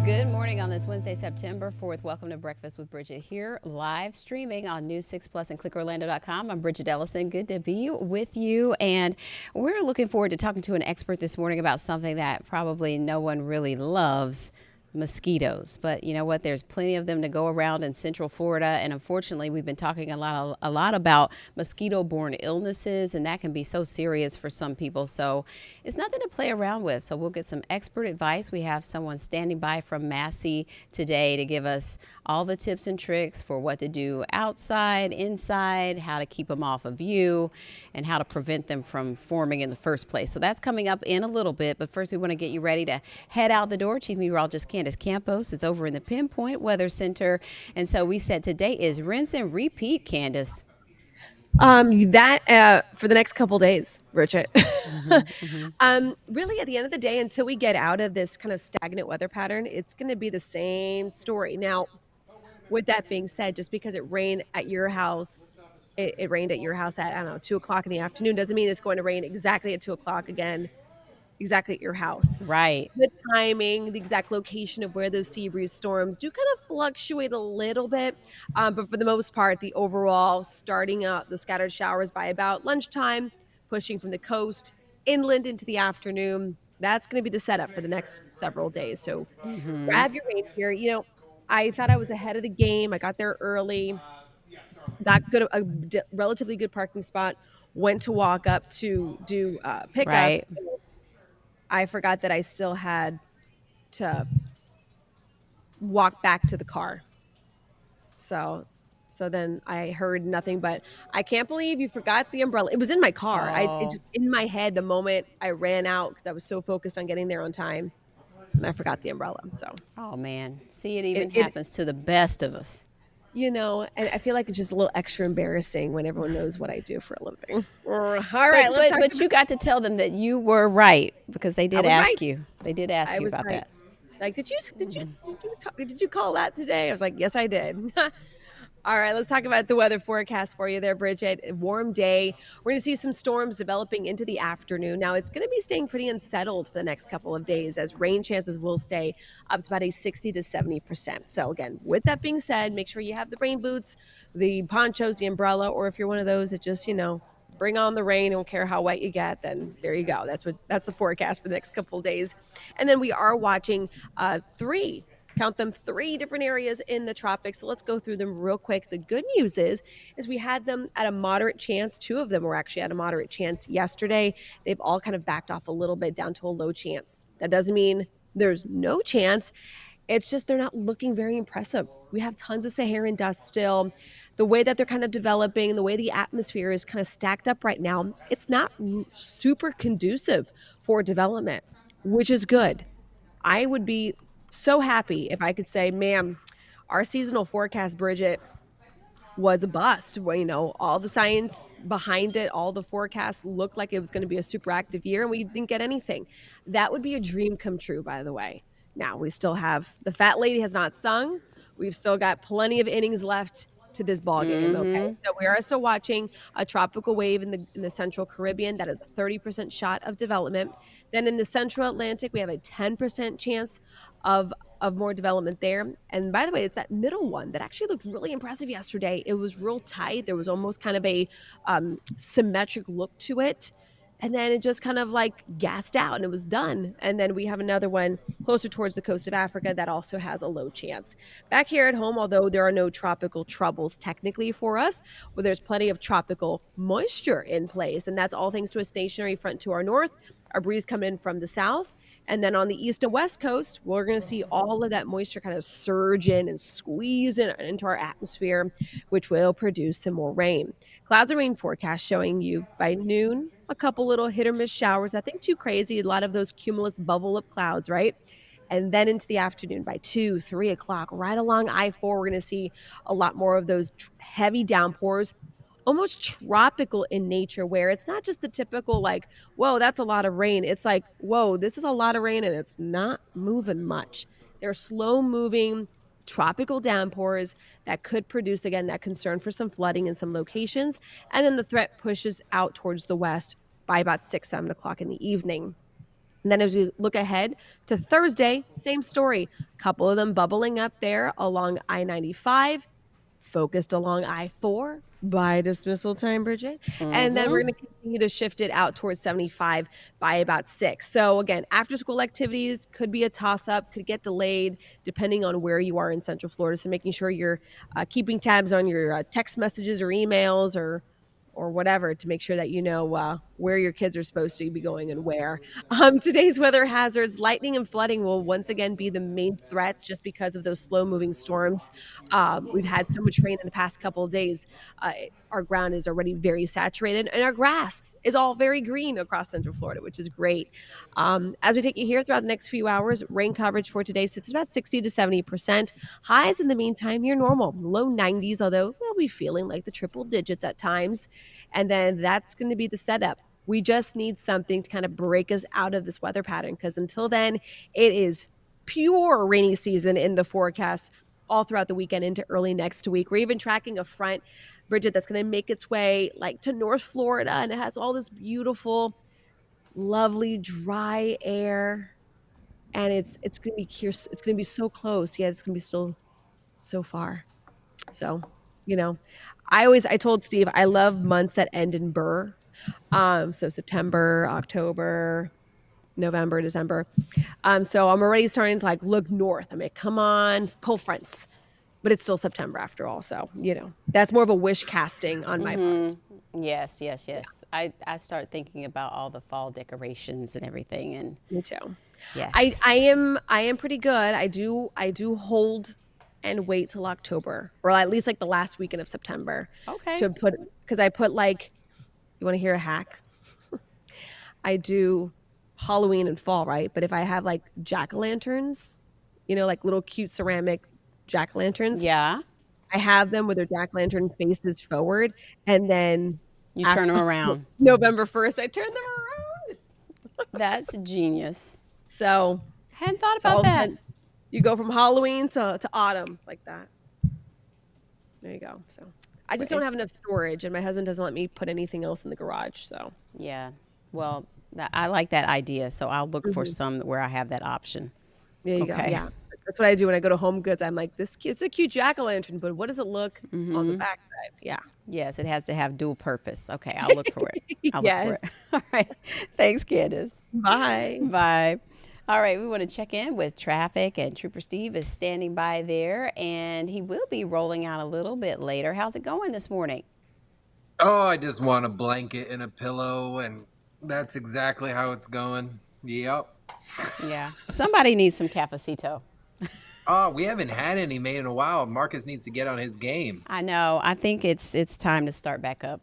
Good morning on this Wednesday, September 4th. Welcome to Breakfast with Bridgett here, live streaming on News 6 Plus and ClickOrlando.com. I'm Bridgett Ellison. Good to be with you. And we're looking forward to talking to an expert this morning about something that probably no one really loves. Mosquitoes. But you know what? There's plenty of them to go around in Central Florida. And unfortunately, we've been talking a lot about mosquito-borne illnesses, and that can be so serious for some people. So it's nothing to play around with. So we'll get some expert advice. We have someone standing by from Massey today to give us all the tips and tricks for what to do outside, inside, how to keep them off of you, and how to prevent them from forming in the first place. So that's coming up in a little bit. But first, we want to get you ready to head out the door. Chief Meteorologist Candace Campos is over in the Pinpoint Weather Center. And so we said today is rinse and repeat, Candace. That for the next couple days, Bridgett. Really, at the end of the day, until we get out of this kind of stagnant weather pattern, it's going to be the same story. Now, with that being said, just because it rained at your house, it rained at your house at, I don't know, 2 o'clock in the afternoon, doesn't mean it's going to rain exactly at 2 o'clock again, exactly at your house. Right. The timing, the exact location of where those sea breeze storms do kind of fluctuate a little bit. But for the most part, the overall starting out the scattered showers by about lunchtime, pushing from the coast inland into the afternoon. That's going to be the setup for the next several days. So grab your rain gear. I thought I was ahead of the game. I got there early, got relatively good parking spot, went to walk up to do pickup. Right. I forgot that I still had to walk back to the car. So then I heard nothing but, I can't believe you forgot the umbrella. It was in my car. It just in my head the moment I ran out because I was so focused on getting there on time, and I forgot the umbrella. So. Oh man, see, it even happens to the best of us. And I feel like it's just a little extra embarrassing when everyone knows what I do for a living. All right, but you got to tell them that you were right because they did ask you. They did ask you about that. Like, did you call that today? I was like, yes, I did. All right, let's talk about the weather forecast for you there, Bridgett. A warm day. We're going to see some storms developing into the afternoon. Now, it's going to be staying pretty unsettled for the next couple of days as rain chances will stay up to about a 60 to 70%. So again, with that being said, make sure you have the rain boots, the ponchos, the umbrella, or if you're one of those that just, bring on the rain, don't care how wet you get, then there you go. That's the forecast for the next couple of days. And then we are watching three different areas in the tropics. So let's go through them real quick. The good news is we had them at a moderate chance. 2 of them were actually at a moderate chance yesterday. They've all kind of backed off a little bit down to a low chance. That doesn't mean there's no chance. It's just they're not looking very impressive. We have tons of Saharan dust still. The way that they're kind of developing, the way the atmosphere is kind of stacked up right now, it's not super conducive for development, which is good. I would be so happy if I could say, ma'am, our seasonal forecast, Bridgett, was a bust. Well, all the science behind it, all the forecasts looked like it was going to be a super active year, and we didn't get anything. That would be a dream come true, by the way. Now, we still have the fat lady has not sung. We've still got plenty of innings left to this ball game. Okay, so we are still watching a tropical wave in the Central Caribbean. That is a 30% shot of development. Then in the Central Atlantic, we have a 10% chance of more development there. And by the way, it's that middle one that actually looked really impressive yesterday. It was real tight. There was almost kind of a symmetric look to it. And then it just kind of like gassed out and it was done. And then we have another one closer towards the coast of Africa that also has a low chance. Back here at home, although there are no tropical troubles technically for us, well, there's plenty of tropical moisture in place. And that's all thanks to a stationary front to our north, a breeze coming in from the south. And then on the east and west coast, we're going to see all of that moisture kind of surge in and squeeze into our atmosphere, which will produce some more rain. Clouds and rain forecast showing you by noon, a couple little hit or miss showers. Nothing too crazy. A lot of those cumulus bubble up clouds, right? And then into the afternoon by 2, 3 o'clock, right along I-4, we're going to see a lot more of those heavy downpours, almost tropical in nature, where it's not just the typical like, whoa, that's a lot of rain. It's like, whoa, this is a lot of rain and it's not moving much. They're slow moving tropical downpours that could produce, again, that concern for some flooding in some locations. And then the threat pushes out towards the west by about 6, 7 o'clock in the evening. And then as we look ahead to Thursday, same story. Couple of them bubbling up there along I-95, focused along I-4 by dismissal time, Bridget. And then we're Mm-hmm. going to continue to shift it out towards 75 by about 6. So again, after school activities could be a toss up, could get delayed depending on where you are in Central Florida. So making sure you're keeping tabs on your text messages or emails or whatever to make sure that you know where your kids are supposed to be going and where. Today's weather hazards, lightning and flooding will once again be the main threats just because of those slow moving storms. We've had so much rain in the past couple of days. Our ground is already very saturated and our grass is all very green across Central Florida, which is great. As we take you here throughout the next few hours, rain coverage for today sits about 60 to 70%. Highs in the meantime near normal, low 90s, although we'll be feeling like the triple digits at times. And then that's going to be the setup. We just need something to kind of break us out of this weather pattern because until then, it is pure rainy season in the forecast all throughout the weekend into early next week. We're even tracking a front, Bridget, that's going to make its way like to North Florida, and it has all this beautiful, lovely, dry air. And it's going to be here. It's going to be so close. Yeah, it's going to be still so far. So, I told Steve I love months that end in burr. So September, October, November, December. So I'm already starting to like look north. I mean, come on, cold fronts, but it's still September after all. So that's more of a wish casting on my part. Yes, yes, yes. I start thinking about all the fall decorations and everything, and Me too. yes. I am pretty good. I do hold and wait till October, or at least like the last weekend of September Okay. to put, because I put like, you want to hear a hack? I do Halloween and fall, right? But if I have like jack-o'-lanterns, like little cute ceramic jack-o'-lanterns, Yeah. I have them with their jack-o'-lantern faces forward, and then You turn them around. November 1st, I turn them around. That's genius. So Hadn't thought all about of a that. sudden, you go from Halloween to autumn like that. There you go. So I just don't have enough storage, and my husband doesn't let me put anything else in the garage. So Yeah. Well, I like that idea, so I'll look for some where I have that option. there you go. Okay. Yeah, that's what I do when I go to Home Goods. I'm like, it's a cute jack-o'-lantern, but what does it look on the back side? Yeah. Yes, it has to have dual purpose. Okay, I'll look for it. I'll look for Yes. it. All right. Thanks, Candace. Bye. Bye. All right, we want to check in with traffic, and Trooper Steve is standing by there, and he will be rolling out a little bit later. How's it going this morning? Oh, I just want a blanket and a pillow, and that's exactly how it's going. Yep. Yeah. Somebody needs some cafecito. Oh, we haven't had any made in a while. Marcus needs to get on his game. I know. I think it's time to start back up.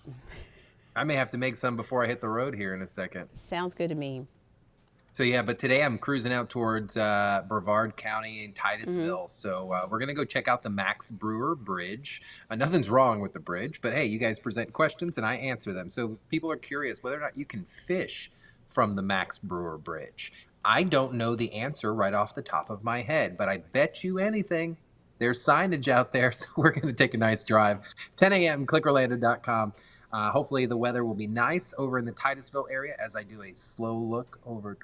I may have to make some before I hit the road here in a second. Sounds good to me. So yeah, but today I'm cruising out towards Brevard County in Titusville. So we're gonna go check out the Max Brewer Bridge. Nothing's wrong with the bridge, but hey, you guys present questions and I answer them. So people are curious whether or not you can fish from the Max Brewer Bridge. I don't know the answer right off the top of my head, but I bet you anything there's signage out there. So we're gonna take a nice drive. 10 a.m. clickorlando.com. Hopefully the weather will be nice over in the Titusville area as I do a slow look over.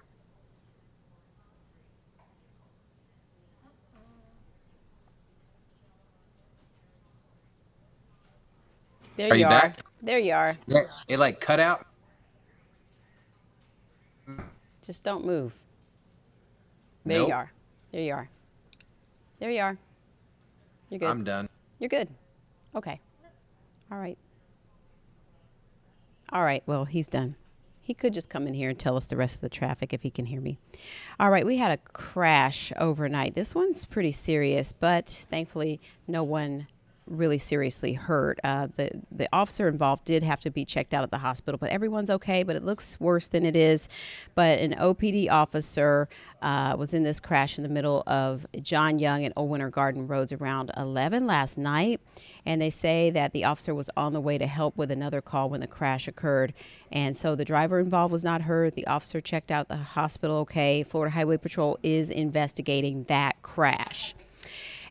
There Are you you are. back? There you are. Yeah, it like cut out. Just don't move. There Nope. you are. There you are. There you are. You're good. I'm done. You're good. Okay. All right. All right. Well, he's done. He could just come in here and tell us the rest of the traffic if he can hear me. All right. We had a crash overnight. This one's pretty serious, but thankfully no one really seriously hurt. The officer involved did have to be checked out at the hospital, but everyone's okay, but it looks worse than it is. But an OPD officer was in this crash in the middle of John Young and Old Winter Garden roads around 11 last night. And they say that the officer was on the way to help with another call when the crash occurred. And so the driver involved was not hurt. The officer checked out the hospital okay. Florida Highway Patrol is investigating that crash.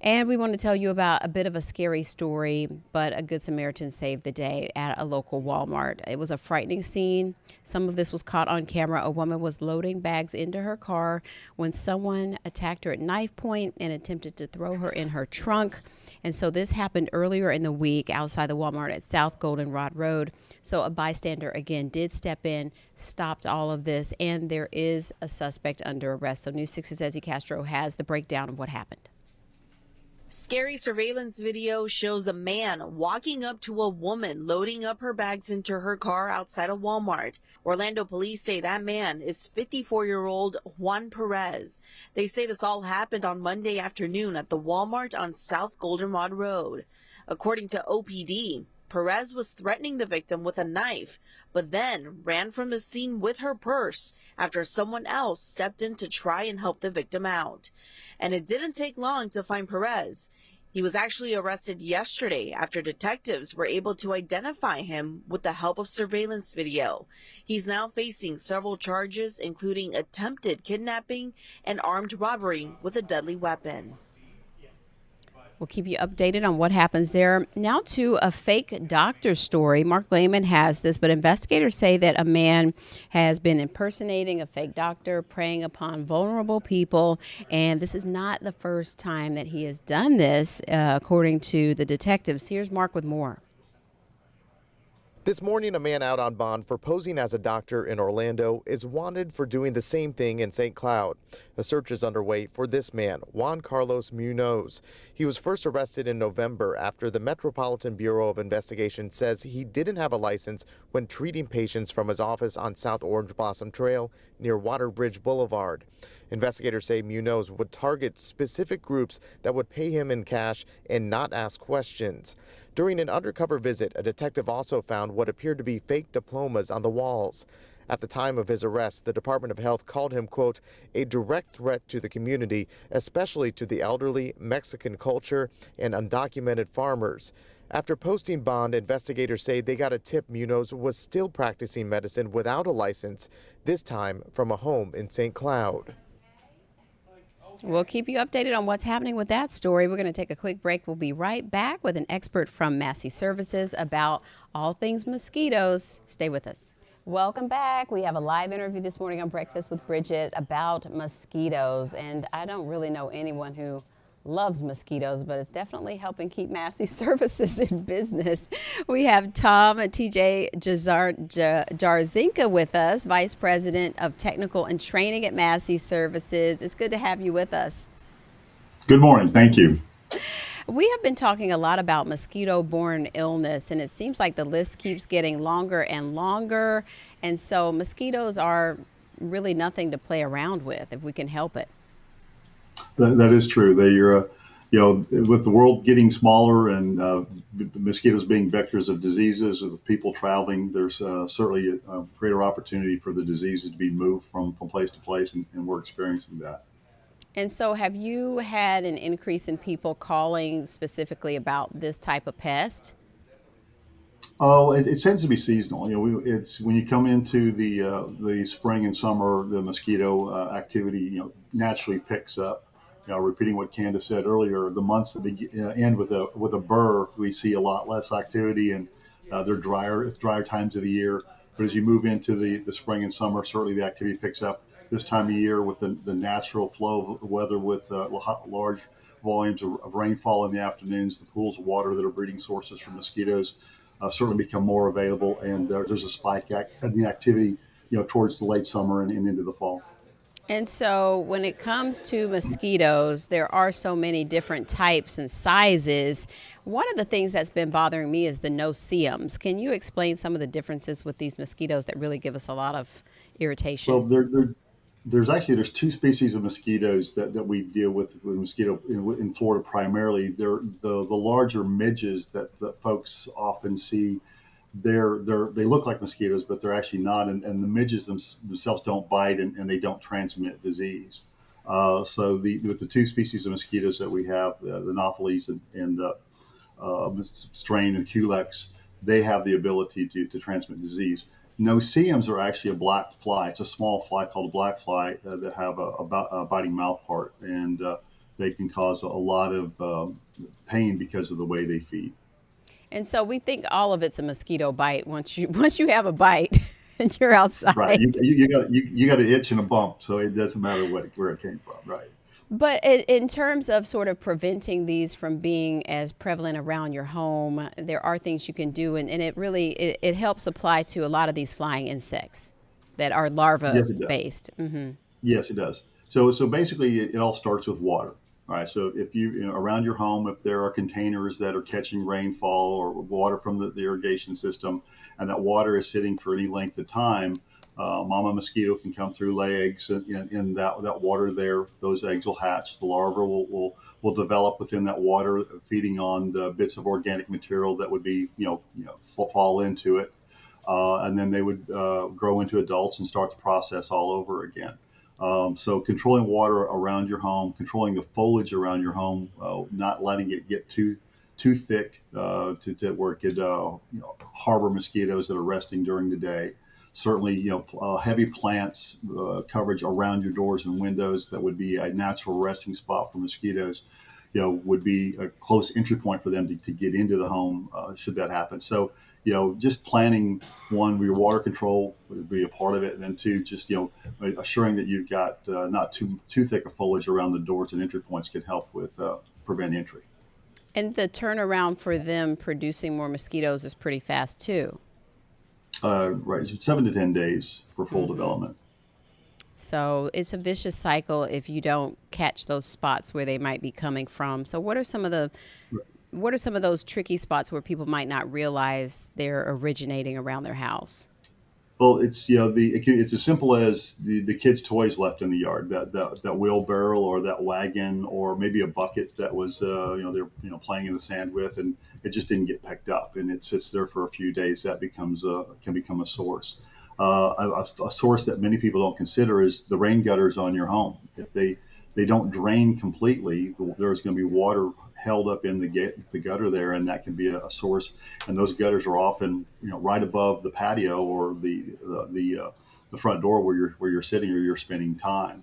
And we want to tell you about a bit of a scary story, but a good Samaritan saved the day at a local Walmart. It was a frightening scene. Some of this was caught on camera. A woman was loading bags into her car when someone attacked her at knife point and attempted to throw her in her trunk. And so this happened earlier in the week outside the Walmart at South Goldenrod Road. So a bystander, again, did step in, stopped all of this, and there is a suspect under arrest. So News 6's Ezzy Castro has the breakdown of what happened. Scary surveillance video shows a man walking up to a woman loading up her bags into her car outside a Walmart. Orlando police say that man is 54-year-old Juan Perez. They say this all happened on Monday afternoon at the Walmart on South Goldenrod Road. According to OPD, Perez was threatening the victim with a knife, but then ran from the scene with her purse after someone else stepped in to try and help the victim out. And it didn't take long to find Perez. He was actually arrested yesterday after detectives were able to identify him with the help of surveillance video. He's now facing several charges, including attempted kidnapping and armed robbery with a deadly weapon. We'll keep you updated on what happens there. Now to a fake doctor story. Mark Lehman has this, but investigators say that a man has been impersonating a fake doctor, preying upon vulnerable people, and this is not the first time that he has done this, according to the detectives. Here's Mark with more. This morning, a man out on bond for posing as a doctor in Orlando is wanted for doing the same thing in St. Cloud. A search is underway for this man, Juan Carlos Munoz. He was first arrested in November after the Metropolitan Bureau of Investigation says he didn't have a license when treating patients from his office on South Orange Blossom Trail near Waterbridge Boulevard. Investigators say Munoz would target specific groups that would pay him in cash and not ask questions. During an undercover visit, a detective also found what appeared to be fake diplomas on the walls. At the time of his arrest, the Department of Health called him, quote, a direct threat to the community, especially to the elderly, Mexican culture, and undocumented farmers. After posting bond, investigators say they got a tip Munoz was still practicing medicine without a license, this time from a home in St. Cloud. We'll keep you updated on what's happening with that story. We're going to take a quick break. We'll be right back with an expert from Massey Services about all things mosquitoes. Stay with us. Welcome back. We have a live interview this morning on Breakfast with Bridgett about mosquitoes. And I don't really know anyone who loves mosquitoes, but it's definitely helping keep Massey Services in business. We have Tom and TJ Jarzinka with us, Vice President of Technical and Training at Massey Services. It's good to have you with us. Good morning. Thank you. We have been talking a lot about mosquito-borne illness, and it seems like the list keeps getting longer and longer. And so mosquitoes are really nothing to play around with if we can help it. That is true. They are, with the world getting smaller and mosquitoes being vectors of diseases, with people traveling, there's certainly a greater opportunity for the diseases to be moved from place to place, and we're experiencing that. And so have you had an increase in people calling specifically about this type of pest? Oh, it tends to be seasonal. It's when you come into the spring and summer, the mosquito activity, naturally picks up. Repeating what Candace said earlier, the months that end with a burr, we see a lot less activity, and they're drier times of the year. But as you move into the spring and summer, certainly the activity picks up. This time of year, with the natural flow of weather, with large volumes of rainfall in the afternoons, the pools of water that are breeding sources for mosquitoes certainly become more available, and there's a spike in the activity, towards the late summer and into the fall. And so when it comes to mosquitoes, there are so many different types and sizes. One of the things that's been bothering me is the no-see-ums. Can you explain some of the differences with these mosquitoes that really give us a lot of irritation? Well, there's two species of mosquitoes that we deal with mosquito in Florida primarily. They're the larger midges that folks often see. They look like mosquitoes, but they're actually not, and the midges themselves don't bite, and they don't transmit disease. So with the two species of mosquitoes that we have, the Anopheles and strain and Culex, they have the ability to transmit disease. No-see-ums are actually a black fly. It's a small fly called a black fly that have a biting mouth part, and they can cause a lot of pain because of the way they feed. And so we think all of it's a mosquito bite once you once you have a bite and you're Right. outside. You got an itch and a bump, so it doesn't matter where it came from. Right. But in terms of sort of preventing these from being as prevalent around your home, there are things you can do, and it really it helps apply to a lot of these flying insects that are larva Yes, it does. based. Hmm. Yes, it does. So basically, it all starts with water. All right. So if around your home, if there are containers that are catching rainfall or water from the irrigation system, and that water is sitting for any length of time, mama mosquito can come through, lay eggs in that water there. Those eggs will hatch. The larva will develop within that water, feeding on the bits of organic material that would be fall into it, and then they would grow into adults and start the process all over again. So controlling water around your home, controlling the foliage around your home, not letting it get too thick to where it could harbor mosquitoes that are resting during the day. Certainly, heavy plants coverage around your doors and windows that would be a natural resting spot for mosquitoes. Would be a close entry point for them to get into the home should that happen. So, just planning, one, your water control would be a part of it, and then two, just assuring that you've got not too thick a foliage around the doors and entry points can help with prevent entry. And the turnaround for them producing more mosquitoes is pretty fast too. Right, so 7 to 10 days for full development. So it's a vicious cycle if you don't catch those spots where they might be coming from. So what are some of those tricky spots where people might not realize they're originating around their house? Well, it's as simple as the kids' toys left in the yard, that wheelbarrow or that wagon or maybe a bucket that was they're playing in the sand with, and it just didn't get picked up, and it sits there for a few days. That can become a source. A source that many people don't consider is the rain gutters on your home. If they don't drain completely, there's going to be water held up in the gutter there, and that can be a source. And those gutters are often right above the patio or the front door where you're sitting or you're spending time.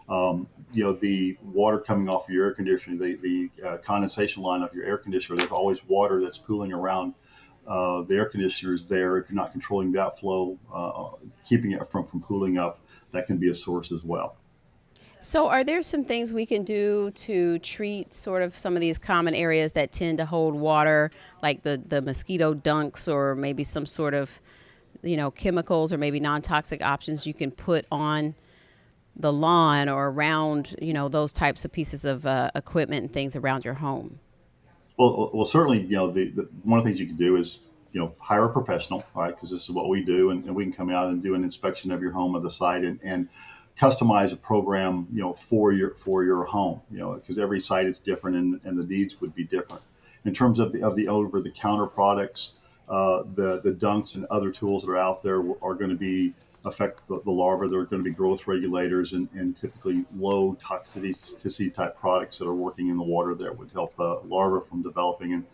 The water coming off of your air conditioner, the condensation line of your air conditioner, there's always water that's pooling around the air conditioners there. If you're not controlling that flow, keeping it from pooling up, that can be a source as well. So are there some things we can do to treat sort of some of these common areas that tend to hold water, like the mosquito dunks, or maybe some sort of, chemicals or maybe non-toxic options you can put on the lawn or around, those types of pieces of equipment and things around your home? Well, certainly, one of the things you can do is, hire a professional, right? Because this is what we do, and we can come out and do an inspection of your home or the site and customize a program, for your home, because every site is different and the needs would be different. In terms of the over-the-counter products, the dunks and other tools that are out there are going to affect the larva. They're going to be growth regulators and typically low toxicity type products that are working in the water there would help larvae from developing. And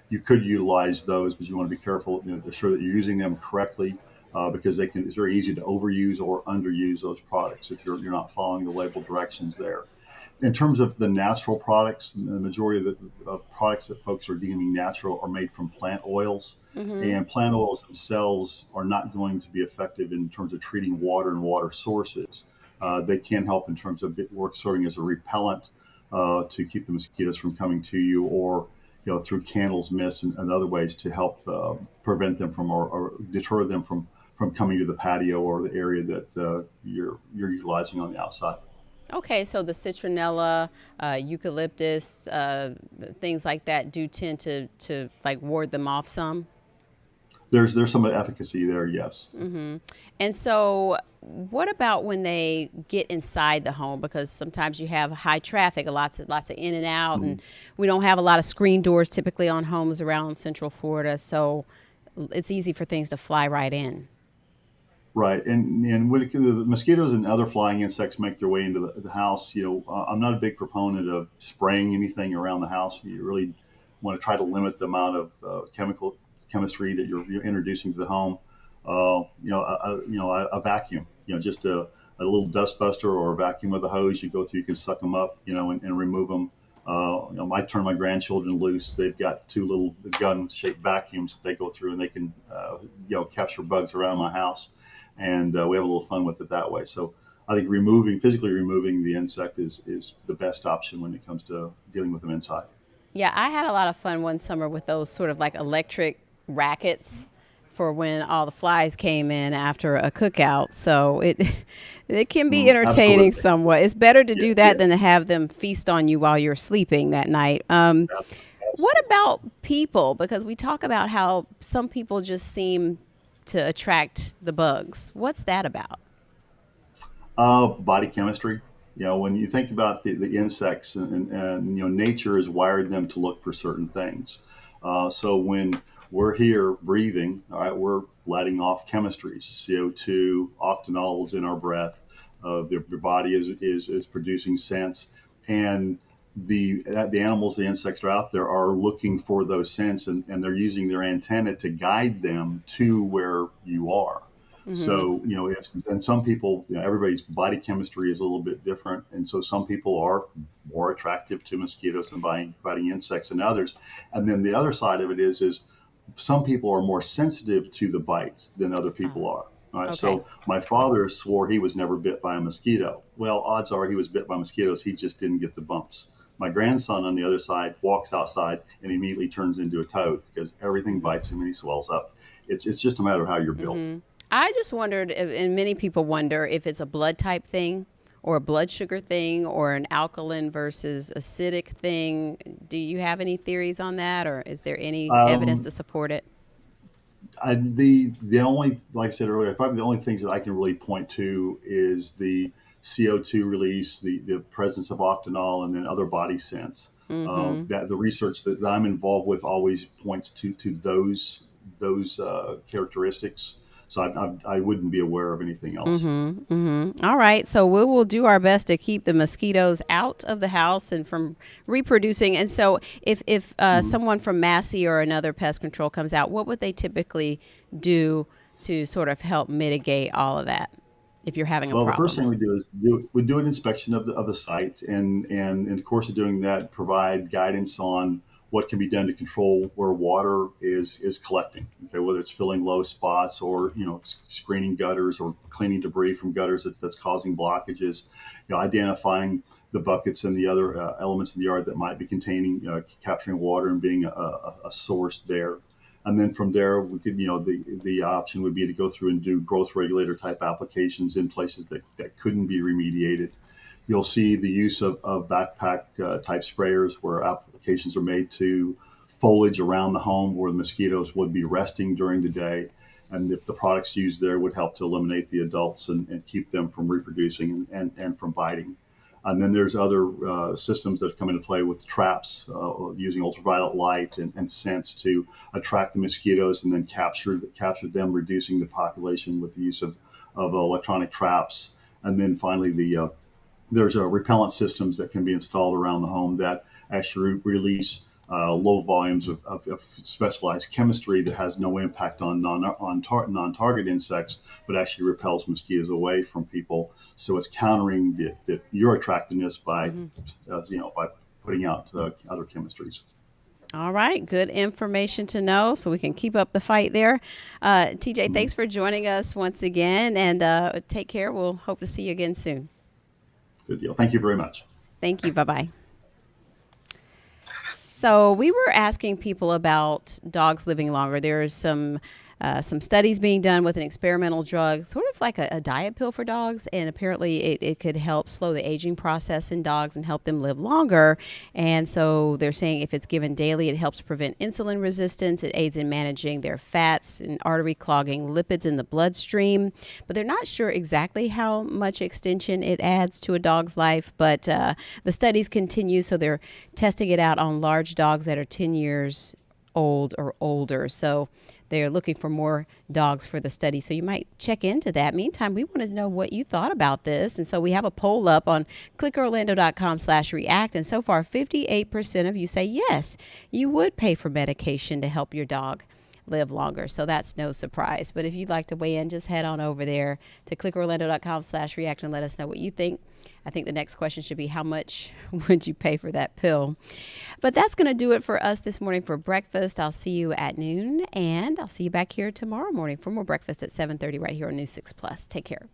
you could utilize those, but you want to be careful, to ensure that you're using them correctly, because it's very easy to overuse or underuse those products if you're not following the label directions there. In terms of the natural products, the majority of the products that folks are deeming natural are made from plant oils. And plant oils themselves are not going to be effective in terms of treating water and water sources. They can help in terms of serving as a repellent to keep the mosquitoes from coming to you, or through candles, mist, and other ways to help prevent them from or deter them from coming to the patio or the area that you're utilizing on the outside. Okay, so the citronella, eucalyptus, things like that do tend to like ward them off some? There's some efficacy there, yes. And so what about when they get inside the home? Because sometimes you have high traffic, lots of in and out, and we don't have a lot of screen doors typically on homes around Central Florida, so it's easy for things to fly right in. Right, and when the mosquitoes and other flying insects make their way into the house, I'm not a big proponent of spraying anything around the house. You really want to try to limit the amount of chemistry that you're introducing to the home. A vacuum, just a little dust buster or a vacuum with a hose. You go through, you can suck them up, and remove them. I turn my grandchildren loose. They've got two little gun-shaped vacuums that they go through, and they can, capture bugs around my house, and we have a little fun with it that way. So I think physically removing the insect is the best option when it comes to dealing with them inside. Yeah, I had a lot of fun one summer with those sort of like electric rackets for when all the flies came in after a cookout. So it can be entertaining Absolutely. somewhat. It's better to do that than to have them feast on you while you're sleeping that night. What about people? Because we talk about how some people just seem to attract the bugs. What's that about? Body chemistry. When you think about the insects and nature has wired them to look for certain things. So when we're here breathing, all right, we're letting off chemistries, CO2, octanols in our breath. Your body is producing scents, and the animals, the insects that are out there are looking for those scents, and they're using their antenna to guide them to where you are. So, and some people, everybody's body chemistry is a little bit different. And so some people are more attractive to mosquitoes and biting insects than others. And then the other side of it is some people are more sensitive to the bites than other people are. All right. Okay. So my father swore he was never bit by a mosquito. Well, odds are he was bit by mosquitoes. He just didn't get the bumps. My grandson on the other side walks outside and immediately turns into a toad because everything bites him and he swells up. It's just a matter of how you're built. I just wondered, and many people wonder, if it's a blood type thing or a blood sugar thing or an alkaline versus acidic thing. Do you have any theories on that, or is there any evidence to support it? The only, like I said earlier, probably the only things that I can really point to is the CO2 release, the presence of octanol, and then other body scents. That the research that I'm involved with always points to those characteristics. So I wouldn't be aware of anything else. All right. So we will do our best to keep the mosquitoes out of the house and from reproducing. And so if someone from Massey or another pest control comes out, what would they typically do to sort of help mitigate all of that if you're having a problem? Well, the first thing we do is do an inspection of the site, and in the course of doing that, provide guidance on what can be done to control where water is collecting. Okay, whether it's filling low spots or screening gutters or cleaning debris from gutters that's causing blockages. Identifying the buckets and the other elements in the yard that might be containing capturing water and being a source there. And then from there, we could, the option would be to go through and do growth regulator type applications in places that couldn't be remediated. You'll see the use of backpack type sprayers where applications are made to foliage around the home where the mosquitoes would be resting during the day. And if the products used there would help to eliminate the adults and keep them from reproducing and from biting. And then there's other systems that come into play with traps using ultraviolet light and scents to attract the mosquitoes and then capture them, reducing the population with the use of electronic traps. And then finally, there's repellent systems that can be installed around the home that actually release low volumes of specialized chemistry that has no impact on non-target insects, but actually repels mosquitoes away from people. So it's countering your attractiveness by putting out other chemistries. All right. Good information to know, so we can keep up the fight there. TJ, thanks for joining us once again, and take care. We'll hope to see you again soon. Good deal. Thank you very much. Thank you. Bye-bye. So we were asking people about dogs living longer. There's some studies being done with an experimental drug, sort of like a diet pill for dogs. And apparently it could help slow the aging process in dogs and help them live longer. And so they're saying if it's given daily, it helps prevent insulin resistance. It aids in managing their fats and artery clogging, lipids in the bloodstream. But they're not sure exactly how much extension it adds to a dog's life. But the studies continue, so they're testing it out on large dogs that are 10 years old or older. So they're looking for more dogs for the study. So you might check into that. Meantime, we wanted to know what you thought about this. And so we have a poll up on clickorlando.com/react. And so far, 58% of you say yes, you would pay for medication to help your dog live longer. So that's no surprise. But if you'd like to weigh in, just head on over there to clickorlando.com/react and let us know what you think. I think the next question should be, how much would you pay for that pill? But that's going to do it for us this morning for breakfast. I'll see you at noon, and I'll see you back here tomorrow morning for more breakfast at 7:30 right here on News 6 Plus. Take care.